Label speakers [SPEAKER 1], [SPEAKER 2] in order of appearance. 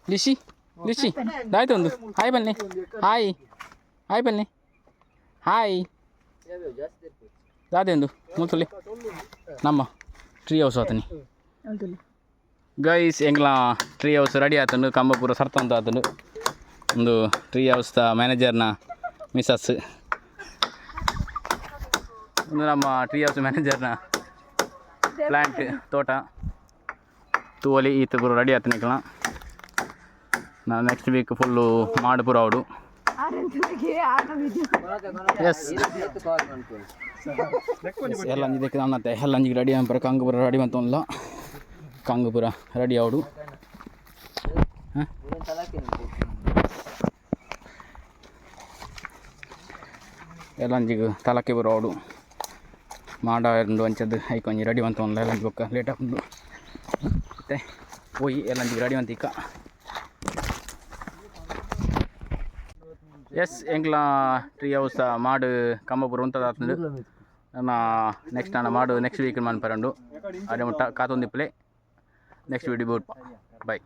[SPEAKER 1] ಲಿಶಿ ಲಿಶಿ ಆಯ್ತು ಒಂದು ಹಾಯ್ ಬನ್ನಿ ಹಾಯ್ ಹಾಯ್ ಬನ್ನಿ ಹಾಯ್ ದಾದೆಂದು ಮುತ್ತಲಿ ನಮ್ಮ ಟ್ರೀ ಹೌಸ್ ಆತನಿ ಗೈಸ್ ಎಂಗ್ಲ ಟ್ರೀ ಹೌಸ್ ರೆಡಿ ಆತಂಡು ಕಂಬಪುರ ಸರ್ತ ಆತಂಡು ಒಂದು ಟ್ರೀ ಹೌಸ್ದ ಮ್ಯಾನೇಜರ್ನ ಮಿಸಸ್ ಒಂದು ನಮ್ಮ ಟ್ರೀ ಹೌಸ್ ಮ್ಯಾನೇಜರ್ನ ಪ್ಲ್ಯಾಂಟ್ ತೋಟ ತೂವಲಿ ಈತ ಪೂರ ರೆಡಿ ಆತನಿಕ್ಲ ನಾನು ನೆಕ್ಸ್ಟ್ ವೀಕ್ ಫುಲ್ಲು ಮಾಡು ಪೂರ ಅವಡು ಎಸ್ ಎಲ್ಲ ಇದಕ್ಕೆ ನನ್ನತ್ತೆ ಎಲ್ಲ ಅಂಜಿಗೆ ರೆಡಿ ಅಂಪರ ಕಂಗುಪುರ ರೆಡಿ ಬಂತಲ್ಲ ಕಂಗುಪುರ ರೆಡಿ ಅವಡು ಎಲ್ಲ ಅಂಜಿಗೆ ತಲಕ್ಕೆ ಬರೋ ಅವಡು ಮಾಡು ಅಂಚದ್ದು ಐಕೊಂಜಿ ರೆಡಿ ಬಂತಲ್ಲ ಎಲ್ಲ ಬೊಕ್ಕ ಲೇಟ್ ಹಾಕೊಂಡು ಮತ್ತೆ ಹೋಗಿ ಎಲ್ಲ ಅಂಜಿಗೆ ರೆಡಿ ಬಂತಿಕ್ಕ ಎಸ್ ಎಂಗ್ಲ ಟ್ರೀ ಹೌಸ್ ಮಾಡು ಕಂಬಪುರ ಉಂಟದ ನೆಕ್ಸ್ಟ್ ನಾನು ಮಾಡು ನೆಕ್ಸ್ಟ್ ವೀಕ್ ಮನ್ಪರಂಡು ಅದೇ ಮುಟ್ಟ ಕಾತೊಂದಿಪ್ಪಲೆ ನೆಕ್ಸ್ಟ್ ವಿಡಿಯೋ ಬೈ